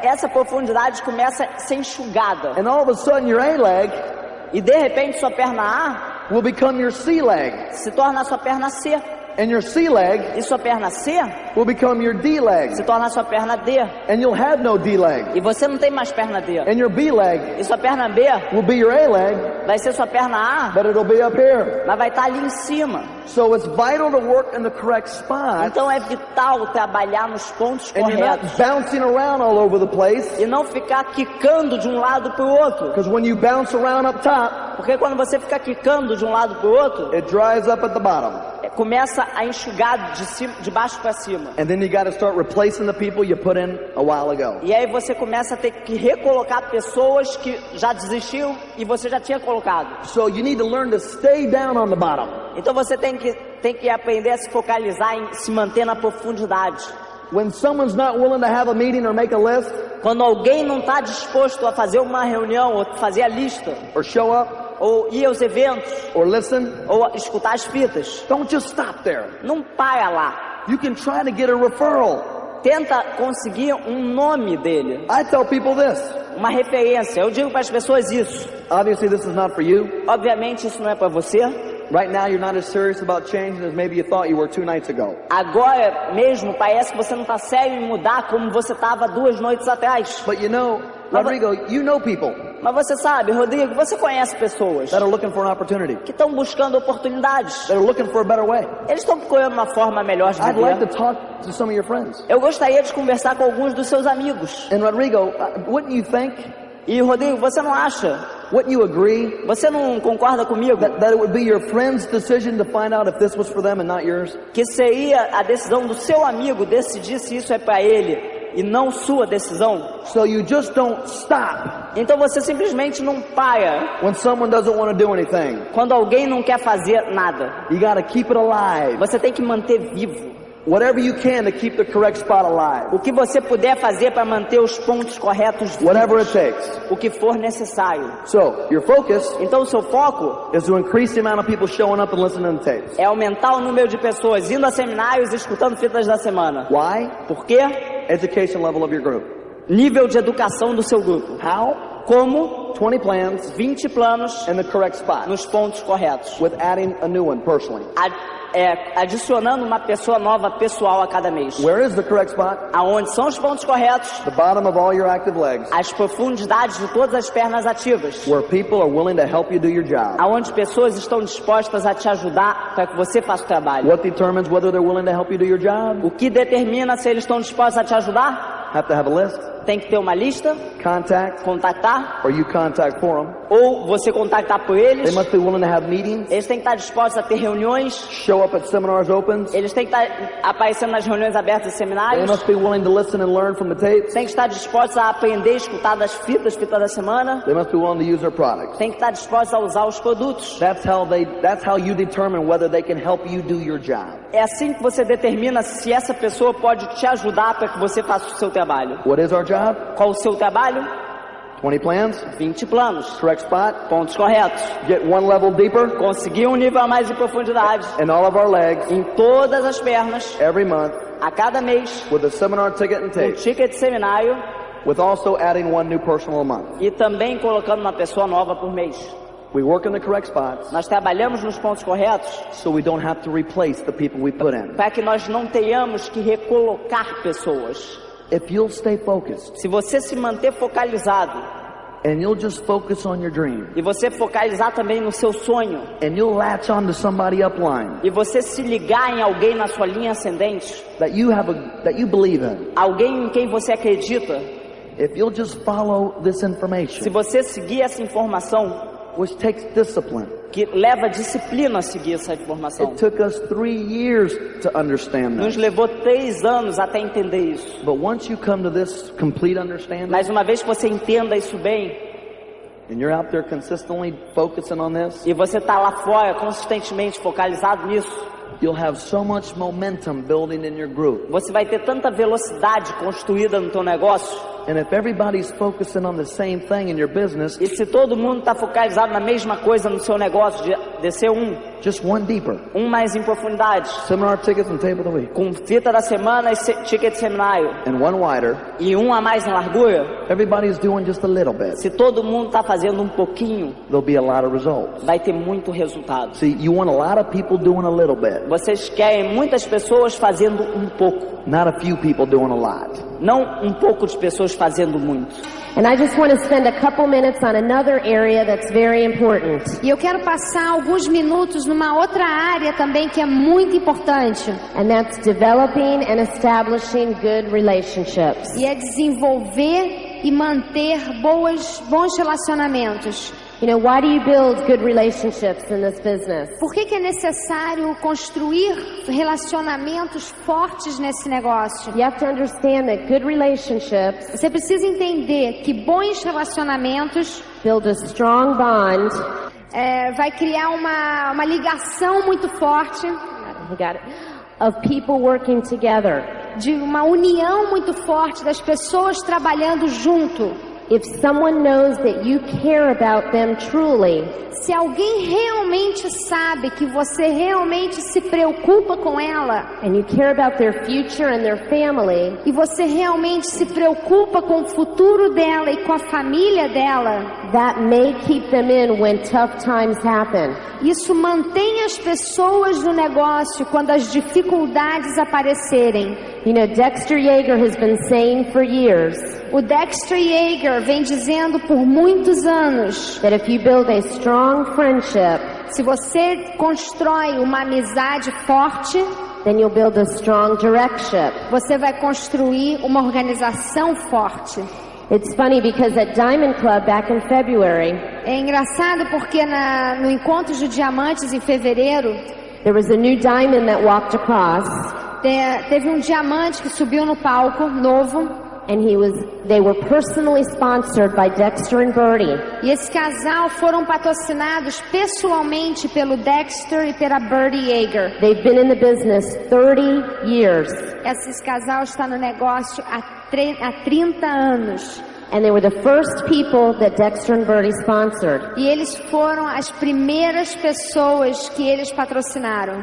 Speaker 3: essa profundidade começa a ser enxugada.
Speaker 2: and all of a sudden your A leg
Speaker 3: E de repente sua perna A
Speaker 2: will become your C leg,
Speaker 3: se torna a sua perna C.
Speaker 2: and your C leg
Speaker 3: E sua perna C
Speaker 2: will become your D leg,
Speaker 3: se torna a sua perna D.
Speaker 2: and you'll have no D leg,
Speaker 3: E você não tem mais perna D.
Speaker 2: and your B leg
Speaker 3: E sua perna B
Speaker 2: will be your A leg,
Speaker 3: vai ser sua perna A,
Speaker 2: but it'll be up here.
Speaker 3: mas vai estar ali em cima.
Speaker 2: So it's vital to work in the correct spot,
Speaker 3: Então é vital trabalhar nos pontos
Speaker 2: and you're not
Speaker 3: corretos.
Speaker 2: bouncing around all over the place,
Speaker 3: E não ficar quicando de um lado para o outro.
Speaker 2: because when you bounce around up top,
Speaker 3: Porque quando você fica quicando de um lado pro outro,
Speaker 2: it dries up at the bottom.
Speaker 3: começa a enxugar de baixo para cima.
Speaker 2: And then you got to start replacing the people you put in a while ago.
Speaker 3: E aí você começa a ter que recolocar pessoas que já desistiram e você já tinha colocado.
Speaker 2: So you need to learn to stay down on the bottom.
Speaker 3: Então você tem que aprender a se focalizar em se manter na profundidade.
Speaker 2: When someone's not willing to have a meeting or make a list,
Speaker 3: Quando alguém não está disposto a fazer uma reunião ou fazer a lista,
Speaker 2: or show up,
Speaker 3: ou ir aos eventos,
Speaker 2: or listen,
Speaker 3: ou escutar as fitas,
Speaker 2: don't just stop there.
Speaker 3: não para lá.
Speaker 2: You can try to get a referral.
Speaker 3: Tenta conseguir um nome dele,
Speaker 2: I tell people this.
Speaker 3: uma referência. Eu digo para as pessoas isso.
Speaker 2: Obviously this is not for you.
Speaker 3: Obviamente isso não é para você.
Speaker 2: Right now you're not as serious about changing as maybe you thought you were 2 nights ago.
Speaker 3: Agora mesmo parece que você não está sério em mudar como você estava 2 noites atrás.
Speaker 2: But you know, Rodrigo, you know people
Speaker 3: Mas você sabe, Rodrigo, você conhece pessoas
Speaker 2: that are looking for an opportunity,
Speaker 3: que estão buscando oportunidades.
Speaker 2: that are looking for a better way.
Speaker 3: Eles estão procurando uma forma melhor de
Speaker 2: I'd like to
Speaker 3: viver.
Speaker 2: talk to some of your friends.
Speaker 3: Eu gostaria de conversar com alguns dos seus amigos.
Speaker 2: And Rodrigo, wouldn't you think,
Speaker 3: E Rodrigo, você não acha?
Speaker 2: wouldn't you agree
Speaker 3: Você não concorda comigo?
Speaker 2: that it would be your friend's decision to find out if this was for them and not yours?
Speaker 3: Que seria a decisão do seu amigo decidir se isso é para ele e não sua decisão?
Speaker 2: So you just don't stop
Speaker 3: Então você simplesmente não para
Speaker 2: when someone doesn't want to do anything.
Speaker 3: quando alguém não quer fazer nada.
Speaker 2: You got to keep it alive.
Speaker 3: Você tem que manter vivo.
Speaker 2: Whatever you can to keep the correct spot alive.
Speaker 3: O que você puder fazer para manter os pontos corretos vivos.
Speaker 2: Whatever it takes.
Speaker 3: O que for necessário.
Speaker 2: So your focus
Speaker 3: Então o seu foco
Speaker 2: is to increase the amount of people showing up and listening to tapes.
Speaker 3: é aumentar o número de pessoas indo a seminários e escutando fitas da semana.
Speaker 2: Why?
Speaker 3: Por quê?
Speaker 2: Education level of your group.
Speaker 3: Nível de educação do seu grupo.
Speaker 2: How?
Speaker 3: Como
Speaker 2: 20 plans
Speaker 3: 20 planos
Speaker 2: in the correct spot,
Speaker 3: nos pontos corretos.
Speaker 2: with adding a new one personally.
Speaker 3: Adicionando uma pessoa nova pessoal a cada mês.
Speaker 2: Where is the correct spot?
Speaker 3: Aonde são os pontos corretos?
Speaker 2: The bottom of all your active legs,
Speaker 3: As profundidades de todas as pernas ativas.
Speaker 2: where people are willing to help you do your job.
Speaker 3: Aonde pessoas estão dispostas a te ajudar para que você faça o trabalho.
Speaker 2: What determines whether they're willing to help you do your job?
Speaker 3: O que determina se eles estão dispostos a te ajudar?
Speaker 2: Have to have a list,
Speaker 3: Tem que ter uma lista,
Speaker 2: contact,
Speaker 3: contactar,
Speaker 2: or you contact for them.
Speaker 3: ou você contactar por eles.
Speaker 2: They must be willing to have meetings,
Speaker 3: Eles têm que estar dispostos a ter reuniões.
Speaker 2: show up at seminars opens.
Speaker 3: Eles têm que estar aparecendo nas reuniões abertas e
Speaker 2: They
Speaker 3: seminários.
Speaker 2: must be willing to listen and learn from the tapes.
Speaker 3: Tem que estar dispostos a aprender e escutar das fitas da semana.
Speaker 2: They must be willing to use their products.
Speaker 3: Tem que estar dispostos a usar os produtos.
Speaker 2: That's how you determine whether they can help you do your job.
Speaker 3: É assim que você determina se essa pessoa pode te ajudar para que você faça o seu trabalho.
Speaker 2: What is our job?
Speaker 3: Qual o seu trabalho?
Speaker 2: 20 plans,
Speaker 3: 20 planos.
Speaker 2: correct spot,
Speaker 3: Pontos corretos.
Speaker 2: get one level deeper
Speaker 3: Conseguir um nível a mais de profundidade
Speaker 2: in all of our legs
Speaker 3: em todas as pernas,
Speaker 2: every month
Speaker 3: a cada mês,
Speaker 2: with a seminar ticket and
Speaker 3: um
Speaker 2: tape,
Speaker 3: ticket de seminário
Speaker 2: with also adding one new personal a month.
Speaker 3: e também colocando uma pessoa nova por mês.
Speaker 2: We work in the correct spots
Speaker 3: Nós trabalhamos nos pontos corretos
Speaker 2: so we don't have to replace the people we put in.
Speaker 3: para que nós não tenhamos que recolocar pessoas.
Speaker 2: If you'll stay focused
Speaker 3: Se você se manter focalizado
Speaker 2: and you'll just focus on your dream
Speaker 3: e você focalizar também no seu sonho
Speaker 2: and you'll latch on to somebody upline
Speaker 3: e você se ligar em alguém na sua linha ascendente,
Speaker 2: that you believe in,
Speaker 3: alguém em quem você acredita,
Speaker 2: if you'll just follow this
Speaker 3: se
Speaker 2: information,
Speaker 3: você seguir essa informação,
Speaker 2: which takes discipline.
Speaker 3: que leva disciplina a seguir essa informação.
Speaker 2: It took us 3 years to understand
Speaker 3: Nos
Speaker 2: that.
Speaker 3: levou 3 anos até entender isso.
Speaker 2: But once you come to this complete understanding
Speaker 3: Mas uma vez que você entenda isso bem,
Speaker 2: and you're out there consistently focusing on this,
Speaker 3: e você está lá fora consistentemente focalizado nisso,
Speaker 2: you'll have so much momentum building in your group.
Speaker 3: você vai ter tanta velocidade construída no teu negócio.
Speaker 2: And if everybody's focusing on the same thing in your business,
Speaker 3: E se todo mundo está focalizado na mesma coisa no seu negócio, de ser
Speaker 2: just one deeper.
Speaker 3: mais em profundidade,
Speaker 2: Seminar tickets and tape of the week.
Speaker 3: com fita da semana e ticket de seminário,
Speaker 2: And one wider.
Speaker 3: e a mais em largura,
Speaker 2: Everybody's doing just a little bit.
Speaker 3: se todo mundo está fazendo um pouquinho,
Speaker 2: There'll be a lot of results.
Speaker 3: vai ter muito resultado.
Speaker 2: See, you want a lot of people doing a little bit,
Speaker 3: Vocês querem muitas pessoas fazendo um pouco,
Speaker 2: not a few people doing a lot.
Speaker 3: não um pouco de pessoas fazendo muito.
Speaker 4: And I just want to spend a couple minutes on another area that's very important.
Speaker 5: E eu quero passar alguns minutos numa outra área também que é muito importante.
Speaker 4: And that's developing and establishing good relationships.
Speaker 5: E é desenvolver e manter bons relacionamentos.
Speaker 4: You know, why do you build good relationships in this business?
Speaker 5: Por que é necessário construir relacionamentos fortes nesse negócio?
Speaker 4: You have to understand that good relationships
Speaker 5: Você precisa entender que bons relacionamentos
Speaker 4: build a strong bond.
Speaker 5: vai criar uma ligação muito forte,
Speaker 4: You got it. Of people working together.
Speaker 5: de uma união muito forte das pessoas trabalhando junto.
Speaker 4: If someone knows that you care about them truly,
Speaker 5: Se alguém realmente sabe que você realmente se preocupa com ela,
Speaker 4: and you care about their future and their family,
Speaker 5: e você realmente se preocupa com o futuro dela e com a família dela,
Speaker 4: that may keep them in when tough times happen.
Speaker 5: isso mantém as pessoas no negócio quando as dificuldades aparecerem.
Speaker 4: You know, Dexter Yeager has been saying for years
Speaker 5: O Dexter Yeager vem dizendo por muitos anos,
Speaker 4: that if you build a strong friendship,
Speaker 5: se você constrói uma amizade forte,
Speaker 4: then you'll build a strong direction.
Speaker 5: você vai construir uma organização forte.
Speaker 4: It's funny because at Diamond Club back in February,
Speaker 5: É engraçado porque no Encontro de Diamantes em fevereiro,
Speaker 4: there was a new diamond that walked across,
Speaker 5: teve um diamante que subiu no palco, novo,
Speaker 4: and they were personally sponsored by Dexter and Bertie.
Speaker 5: e esse casal foram patrocinados pessoalmente pelo Dexter e pela Bertie Yeager.
Speaker 4: They've been in the business 30 years,
Speaker 5: Esse casal está no negócio há 30 anos.
Speaker 4: and they were the first people that Dexter and Bertie sponsored.
Speaker 5: E eles foram as primeiras pessoas que eles patrocinaram.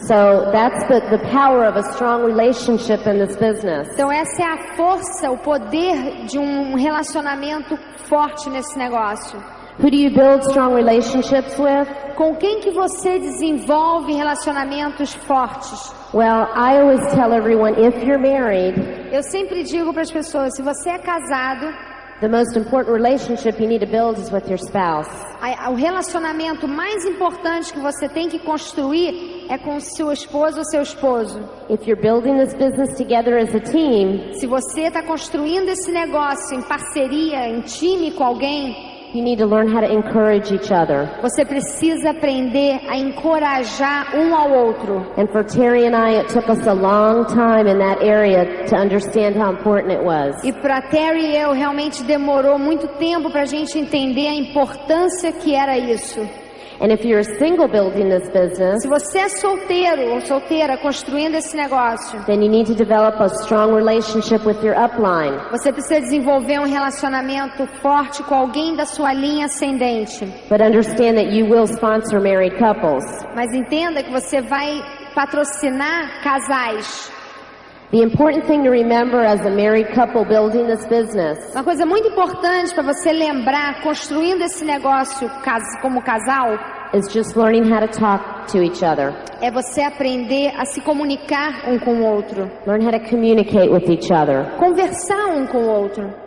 Speaker 4: So that's the power of a strong relationship in this business.
Speaker 5: Então essa é a força, o poder de um relacionamento forte nesse negócio.
Speaker 4: Who do you build strong relationships with?
Speaker 5: Com quem que você desenvolve relacionamentos fortes?
Speaker 4: Well, I always tell everyone, if you're married,
Speaker 5: Eu sempre digo para as pessoas, se você é casado,
Speaker 4: the most important relationship you need to build is with your spouse.
Speaker 5: o relacionamento mais importante que você tem que construir é com seu esposo ou seu esposo.
Speaker 4: If you're building this business together as a team,
Speaker 5: Se você está construindo esse negócio em parceria, em time com alguém,
Speaker 4: you need to learn how to encourage each other.
Speaker 5: você precisa aprender a encorajar um ao outro.
Speaker 4: And for Terry and I, it took us a long time in that area to understand how important it was.
Speaker 5: E para Terry e eu, realmente demorou muito tempo para a gente entender a importância que era isso.
Speaker 4: And if you're a single building this business,
Speaker 5: Se você é solteiro ou solteira construindo esse negócio,
Speaker 4: then you need to develop a strong relationship with your upline.
Speaker 5: você precisa desenvolver um relacionamento forte com alguém da sua linha ascendente.
Speaker 4: But understand that you will sponsor married couples.
Speaker 5: Mas entenda que você vai patrocinar casais.
Speaker 4: The important thing to remember as a married couple building this business
Speaker 5: Uma coisa muito importante para você lembrar, construindo esse negócio como casal,
Speaker 4: is just learning how to talk to each other.
Speaker 5: é você aprender a se comunicar um com o outro.
Speaker 4: Learn how to communicate with each other.
Speaker 5: Conversar um com o outro.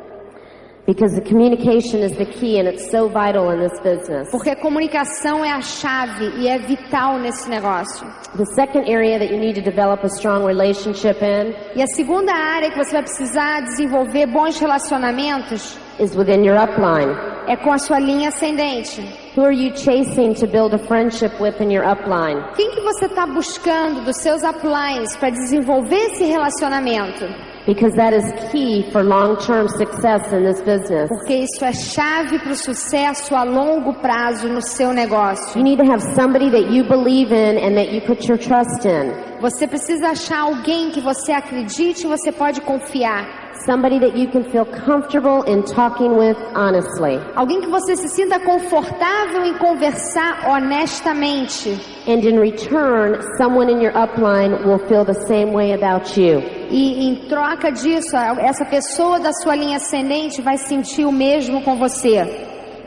Speaker 4: Because the communication is the key and it's so vital in this business.
Speaker 5: Porque a comunicação é a chave e é vital nesse negócio.
Speaker 4: The second area that you need to develop a strong relationship in
Speaker 5: E a segunda área que você vai precisar desenvolver bons relacionamentos
Speaker 4: is within your upline.
Speaker 5: é com a sua linha ascendente.
Speaker 4: Who are you chasing to build a friendship with in your upline?
Speaker 5: Quem que você está buscando dos seus uplines para desenvolver esse relacionamento?
Speaker 4: Because that is key for long-term success in this business.
Speaker 5: Porque isso é chave para o sucesso a longo prazo no seu negócio.
Speaker 4: You need to have somebody that you believe in and that you put your trust in.
Speaker 5: Você precisa achar alguém que você acredite e você pode confiar.
Speaker 4: Somebody that you can feel comfortable in talking with honestly.
Speaker 5: Alguém que você se sinta confortável em conversar honestamente.
Speaker 4: And in return, someone in your upline will feel the same way about you.
Speaker 5: E em troca disso, essa pessoa da sua linha ascendente vai sentir o mesmo com você.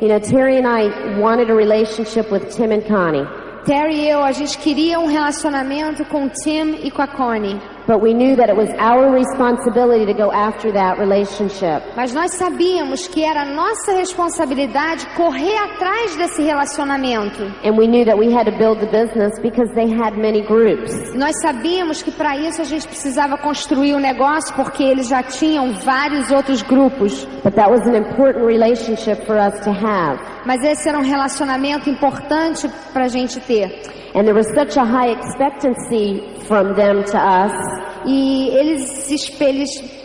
Speaker 4: You know, Terry and I wanted a relationship with Tim and Connie.
Speaker 5: Terry e eu, a gente queria um relacionamento com o Tim e com a Connie.
Speaker 4: But we knew that it was our responsibility to go after that relationship.
Speaker 5: Mas nós sabíamos que era nossa responsabilidade correr atrás desse relacionamento.
Speaker 4: And we knew that we had to build the business because they had many groups.
Speaker 5: Nós sabíamos que para isso a gente precisava construir o negócio porque eles já tinham vários outros grupos.
Speaker 4: But that was an important relationship for us to have.
Speaker 5: Mas esse era um relacionamento importante para a gente ter.
Speaker 4: And there was such a high expectancy from them to us.
Speaker 5: E eles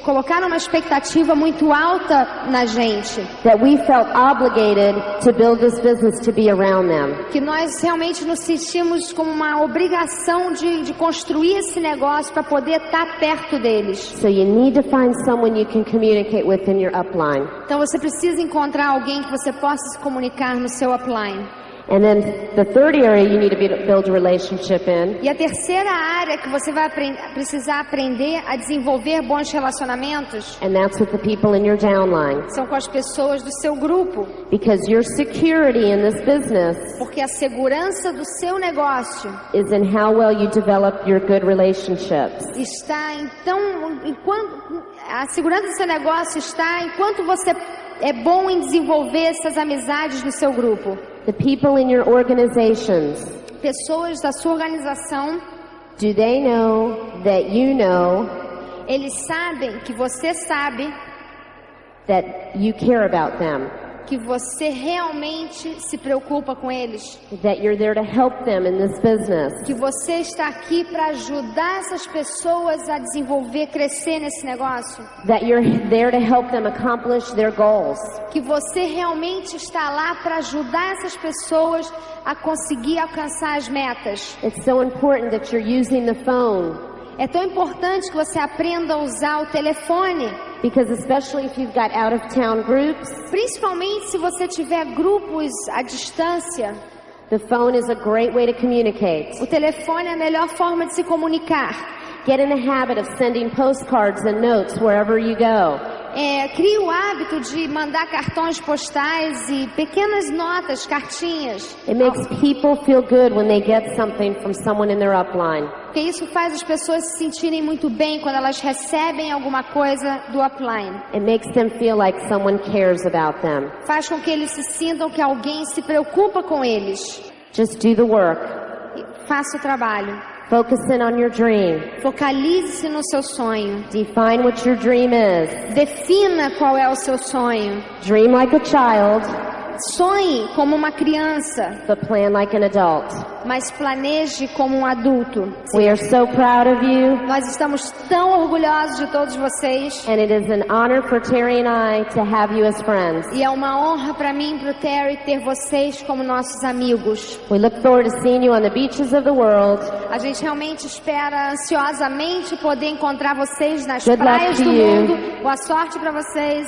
Speaker 5: colocaram uma expectativa muito alta na gente.
Speaker 4: That we felt obligated to build this business to be around them.
Speaker 5: Que nós realmente nos sentimos como uma obrigação de construir esse negócio para poder estar perto deles.
Speaker 4: So you need to find someone you can communicate with in your upline.
Speaker 5: Então você precisa encontrar alguém que você possa se comunicar no seu upline.
Speaker 4: And then the third area you need to build a relationship in.
Speaker 5: E a terceira área que você vai precisar aprender a desenvolver bons relacionamentos.
Speaker 4: And that's with the people in your downline.
Speaker 5: São com as pessoas do seu grupo.
Speaker 4: Because your security in this business.
Speaker 5: Porque a segurança do seu negócio.
Speaker 4: Is in how well you develop your good relationships.
Speaker 5: Está então enquanto a segurança do seu negócio está enquanto você é bom em desenvolver essas amizades no seu grupo.
Speaker 4: The people in your organizations.
Speaker 5: Pessoas da sua organização.
Speaker 4: Do they know that you know?
Speaker 5: Eles sabem que você sabe.
Speaker 4: That you care about them.
Speaker 5: Que você realmente se preocupa com eles.
Speaker 4: That you're there to help them in this business.
Speaker 5: Que você está aqui para ajudar essas pessoas a desenvolver, crescer nesse negócio.
Speaker 4: That you're there to help them accomplish their goals.
Speaker 5: Que você realmente está lá para ajudar essas pessoas a conseguir alcançar as metas.
Speaker 4: It's so important that you're using the phone.
Speaker 5: É tão importante que você aprenda a usar o telefone.
Speaker 4: Because especially if you've got out-of-town groups,
Speaker 5: principalmente se você tiver grupos à distância,
Speaker 4: the phone is a great way to communicate.
Speaker 5: O telefone é a melhor forma de se comunicar.
Speaker 4: Get in the habit of sending postcards and notes wherever you go.
Speaker 5: Crie o hábito de mandar cartões postais e pequenas notas, cartinhas.
Speaker 4: It makes people feel good when they get something from someone in their upline.
Speaker 5: Porque isso faz as pessoas se sentirem muito bem quando elas recebem alguma coisa do upline.
Speaker 4: It makes them feel like someone cares about them.
Speaker 5: Faz com que eles se sintam que alguém se preocupa com eles.
Speaker 4: Just do the work.
Speaker 5: Faça o trabalho.
Speaker 4: Focus in on your dream.
Speaker 5: Focalize-se no seu sonho.
Speaker 4: Define what your dream is.
Speaker 5: Defina qual é o seu sonho.
Speaker 4: Dream like a child.
Speaker 5: Sonhe como uma criança.
Speaker 4: But plan like an adult.
Speaker 5: Mas planeje como um adulto.
Speaker 4: We are so proud of you.
Speaker 5: Nós estamos tão orgulhosos de todos vocês.
Speaker 4: And it is an honor for Terry and I to have you as friends.
Speaker 5: E é uma honra para mim e para o Terry ter vocês como nossos amigos.
Speaker 4: We look forward to seeing you on the beaches of the world.
Speaker 5: A gente realmente espera ansiosamente poder encontrar vocês nas
Speaker 4: Good
Speaker 5: praias
Speaker 4: luck to
Speaker 5: do
Speaker 4: you.
Speaker 5: mundo. Boa sorte para vocês.